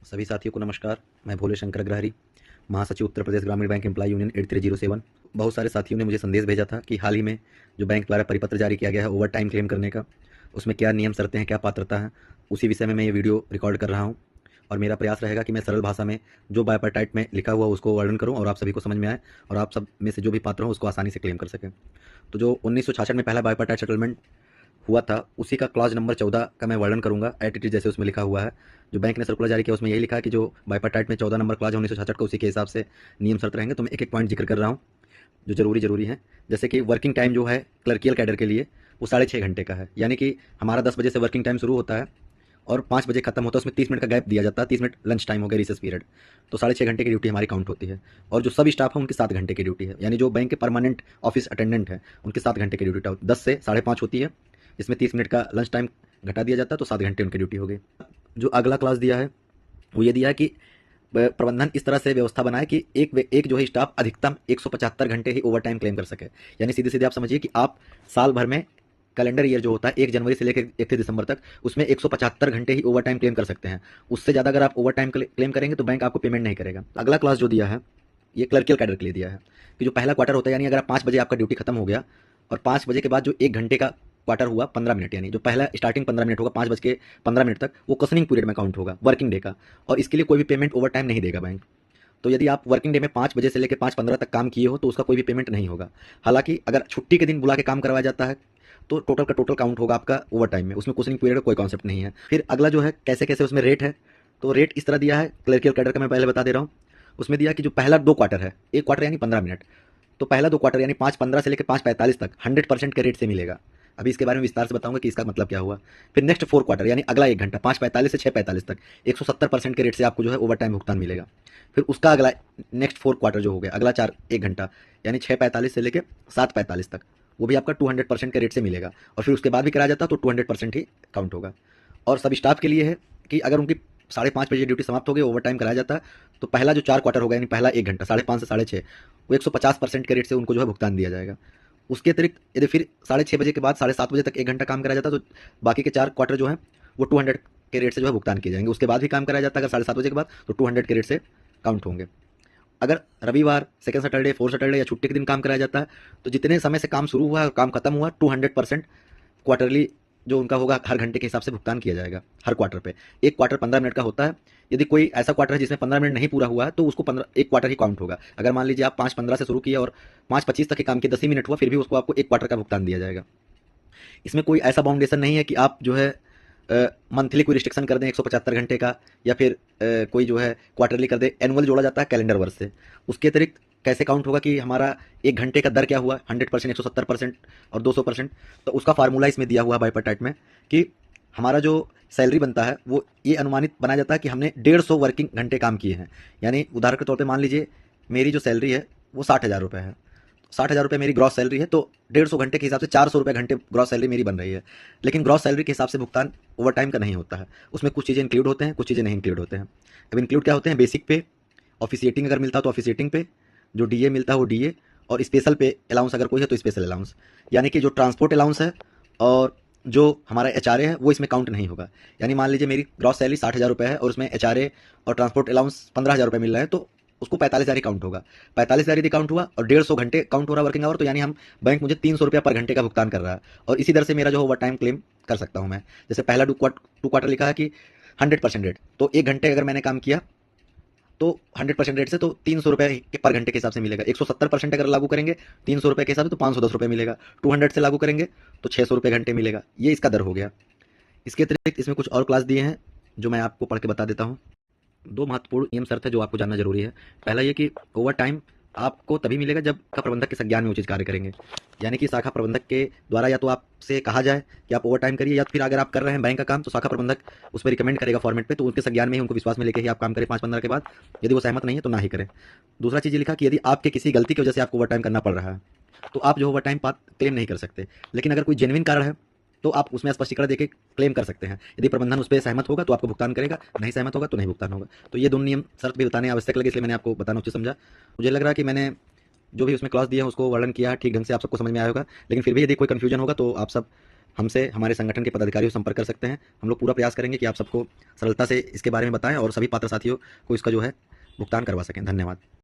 सभी साथियों को नमस्कार। मैं भोले शंकर अग्रहरी, महासचिव उत्तर प्रदेश ग्रामीण बैंक एम्प्लॉय यूनियन 8307। बहुत सारे साथियों ने मुझे संदेश भेजा था कि हाल ही में जो बैंक द्वारा परिपत्र जारी किया गया है ओवर टाइम क्लेम करने का, उसमें क्या नियम शर्तें हैं, क्या पात्रता है, उसी विषय में मैं ये वीडियो रिकॉर्ड कर रहा हूँ। और मेरा प्रयास रहेगा कि मैं सरल भाषा में जो बायपर्टाइट में लिखा हुआ उसको वर्णन करूँ और आप सभी को समझ में आए और आप सब में से जो भी पात्र हो उसको आसानी से क्लेम कर सकें। तो जो 1966 में पहला बायपर्टाइट सेटलमेंट हुआ था उसी का क्लॉज नंबर 14 का मैं वर्णन करूंगा एट इट इज, जैसे उसमें लिखा हुआ है। जो बैंक ने सर्कुलर जारी किया उसमें यही लिखा है कि जो बाइपार्टाइट में 14 नंबर क्लॉज है 1966 का, उसी के हिसाब से नियम शर्त रहेंगे। तो मैं एक एक पॉइंट जिक्र कर रहा हूँ जो जरूरी है। जैसे कि वर्किंग टाइम जो है क्लर्कियल कैडर के लिए वो 6.5 घंटे का है, यानी कि हमारा 10 बजे से वर्किंग टाइम शुरू होता है और 5 बजे खत्म होता है। उसमें 30 मिनट का गैप दिया जाता है, 30 मिनट लंच टाइम हो गया, रिसेस पीरियड। तो 6.5 घंटे की ड्यूटी हमारी काउंट होती है। और जो सब स्टाफ है उनकी 7 घंटे की ड्यूटी है, यानी जो बैंक के परमानेंट ऑफिस अटेंडेंट है उनकी 7 घंटे की ड्यूटी 10 से 5:30 होती है। इसमें 30 मिनट का लंच टाइम घटा दिया जाता है, तो 7 घंटे उनकी ड्यूटी हो गई। जो अगला क्लास दिया है वो ये दिया है कि प्रबंधन इस तरह से व्यवस्था बनाए कि एक जो है स्टाफ अधिकतम 175 घंटे ही ओवर टाइम क्लेम कर सके। यानी सीधे सीधे आप समझिए कि आप साल भर में कैलेंडर ईयर जो होता है 1 जनवरी से लेकर 31 दिसंबर तक, उसमें 175 घंटे ही ओवर टाइम क्लेम कर सकते हैं। उससे ज़्यादा अगर आप ओवर टाइम क्लेम करेंगे तो बैंक आपको पेमेंट नहीं करेगा। अगला क्लास जो दिया है ये क्लर्कियल कैडर के लिए दिया है कि जो पहला क्वार्टर होता है, यानी अगर आप 5 बजे आपका ड्यूटी खत्म हो गया और 5 बजे के बाद जो 1 घंटे का क्वार्टर हुआ 15 मिनट, यानी जो पहला स्टार्टिंग 15 मिनट होगा 5 बज के 15 मिनट तक, वो कसनिंग पीरियड में काउंट होगा वर्किंग डे का। और इसके लिए कोई भी पेमेंट ओवर टाइम नहीं देगा बैंक। तो यदि आप वर्किंग डे में 5 बजे से लेकर 5:15 तक काम किए हो तो उसका कोई भी पेमेंट नहीं होगा। हालांकि अगर छुट्टी के दिन बुला के काम करवाया जाता है तो टोटल का टोटल काउंट होगा आपका ओवर टाइम में, उसमें क्वेश्चनिंग पीरियड का कोई कॉन्सेप्ट नहीं है। फिर अगला जो है कैसे कैसे उसमें रेट है, तो रेट इस तरह दिया है क्लर्कियल कैडर का, मैं पहले बता दे रहा हूँ। उसमें दिया कि जो पहला 2 क्वार्टर है, एक क्वार्टर यानी 15 मिनट, तो पहला 2 क्वार्टर यानी 5:15 से लेकर 5:45 तक 100% के रेट से मिलेगा। अभी इसके बारे में विस्तार से बताऊंगा कि इसका मतलब क्या हुआ। फिर नेक्स्ट 4 क्वार्टर यानी अगला 1 घंटा 5:45 से 6:45 तक 170% के रेट से आपको जो है ओवर टाइम भुगतान मिलेगा। फिर उसका अगला नेक्स्ट 4 क्वार्टर जो हो गया अगला 1 घंटा यानी 6:45 से लेकर 7:45 तक, वो भी आपका 200% के रेट से मिलेगा। और फिर उसके बाद भी कराया जाता तो 200% ही काउंट होगा। और सब स्टाफ के लिए है कि अगर उनकी 5:30 बजे ड्यूटी समाप्त हो गई, ओवर टाइम कराया जाता है, तो पहला जो 4 क्वार्टर होगा यानी पहला 1 घंटा 5:30 से 6:30, वो 150% के रेट से उनको जो है भुगतान दिया जाएगा। उसके अतिरिक्त यदि फिर 6:30 बजे के बाद 7:30 बजे तक 1 घंटा काम कराया जाता है, तो बाकी के 4 क्वार्टर जो है वो 200 के रेट से जो है भुगतान किए जाएंगे। उसके बाद भी काम कराया जाता है अगर 7:30 बजे के बाद, तो 200 के रेट से काउंट होंगे। अगर रविवार, सेकंड सैटरडे, फोर्थ सैटरडे या छुट्टी के दिन काम कराया जाता है, तो जितने समय से काम शुरू हुआ और काम खत्म हुआ 200% क्वार्टरली जो उनका होगा हर घंटे के हिसाब से भुगतान किया जाएगा हर क्वार्टर पे। एक क्वार्टर 15 मिनट का होता है। यदि कोई ऐसा क्वार्टर है जिसमें 15 मिनट नहीं पूरा हुआ है तो उसको 1 क्वार्टर ही काउंट होगा। अगर मान लीजिए आप 5:15 से शुरू किया और 5:25 तक के काम किए, 10 ही मिनट हुआ, फिर भी उसको आपको 1 क्वार्टर का भुगतान दिया जाएगा। इसमें कोई ऐसा बाउंडेशन नहीं है कि आप जो है मंथली कोई रिस्ट्रिक्शन कर दें 175 घंटे का, या फिर कोई जो है क्वार्टरली कर दे। एनुअल जोड़ा जाता है कैलेंडर वर्ष से। उसके अतिरिक्त कैसे काउंट होगा कि हमारा 1 घंटे का दर क्या हुआ, 100%, 170% और 200%, तो उसका फार्मूला इसमें दिया हुआ है बाइपर्टाइट में कि हमारा जो सैलरी बनता है वो ये अनुमानित बनाया जाता है कि हमने 150 वर्किंग घंटे काम किए हैं। यानी उदाहरण के तौर पे मान लीजिए मेरी जो सैलरी है वो 60,000 रुपये है, 60,000 रुपये मेरी ग्रॉस सैलरी है, तो 150 घंटे के हिसाब से 400 रुपये घंटे ग्रॉस सैलरी मेरी बन रही है। लेकिन ग्रॉस सैलरी के हिसाब से भुगतान ओवर टाइम का नहीं होता है। उसमें कुछ चीज़ें इंक्लूड होते हैं, कुछ चीज़ें नहीं इंक्लूड होते हैं। अब इंक्लूड क्या होते हैं? बेसिक पे, ऑफिसिएटिंग अगर मिलता हो तो ऑफिसिएटिंग पे, जो डीए मिलता है वो डीए, और स्पेशल पे अलाउंस अगर कोई है तो स्पेशल अलाउंस। यानी कि जो ट्रांसपोर्ट अलाउंस है और जो हमारा एचआरए है वो इसमें काउंट नहीं होगा। यानी मान लीजिए मेरी ग्रॉस सैलरी 60,000 रुपये है और उसमें एचआरए और ट्रांसपोर्ट अलाउंस 15,000 रुपये मिल रहा है, तो उसको 45,000 ही काउंट होगा। 45,000 यदि काउंट हुआ और 150 घंटे काउंट हो रहा वर्किंग आवर, तो यानी हम बैंक मुझे 300 रुपया पर घंटे का भुगतान कर रहा है। और इसी दर से मेरा जो ओवर टाइम क्लेम कर सकता हूँ मैं। जैसे पहला 2 क्वार्टर लिखा है कि 100% रेट, तो 1 घंटे अगर मैंने काम किया तो 100% रेट से तो 300 रुपये के पर घंटे के हिसाब से मिलेगा। 170% अगर लागू करेंगे 300 रुपये के हिसाब से तो 510 रुपये मिलेगा। 200 से लागू करेंगे तो 600 रुपये घंटे मिलेगा। ये इसका दर हो गया। इसके अतिरिक्त इसमें कुछ और क्लास दिए हैं जो मैं आपको पढ़ के बता देता हूँ। 2 महत्वपूर्ण नियम शर्त है जो आपको जानना जरूरी है। पहला ये कि ओवर टाइम आपको तभी मिलेगा जब का प्रबंधक के संज्ञान में वो चीज़ कार्य करेंगे। यानी कि शाखा प्रबंधक के द्वारा या तो आपसे कहा जाए कि आप ओवर टाइम करिए, या फिर अगर आप कर रहे हैं बैंक का काम तो शाखा प्रबंधक उस पर रिकमेंड करेगा फॉर्मेट पे, तो उनके संज्ञान में ही, उनको विश्वास में लेकर ही आप काम करें 5:15 के बाद। यदि वो सहमत नहीं है तो ना ही करें। दूसरा चीज़ ये लिखा कि यदि आपके किसी गलती की वजह से आपको ओवर टाइम करना पड़ रहा है तो आप जो ओवर टाइम क्लेम नहीं कर सकते। लेकिन अगर कोई जेन्युइन कारण है तो आप उसमें स्पष्टीकरण देके क्लेम कर सकते हैं। यदि प्रबंधन उस पर सहमत होगा तो आपको भुगतान करेगा, नहीं सहमत होगा तो नहीं भुगतान होगा। तो ये दोनों नियम शर्त भी बताने आवश्यक लगे, इसलिए मैंने आपको बताना उचित समझा। मुझे लग रहा है कि मैंने जो भी उसमें क्लॉज दिया है उसको वर्णन किया है ठीक ढंग से, आप सबको समझ में आया होगा। लेकिन फिर भी यदि कोई कन्फ्यूजन होगा तो आप सब हमसे हमारे संगठन के पदाधिकारियों से संपर्क कर सकते हैं। हम लोग पूरा प्रयास करेंगे कि आप सबको सरलता से इसके बारे में बताएं और सभी पात्र साथियों को इसका जो है भुगतान करवा सकें। धन्यवाद।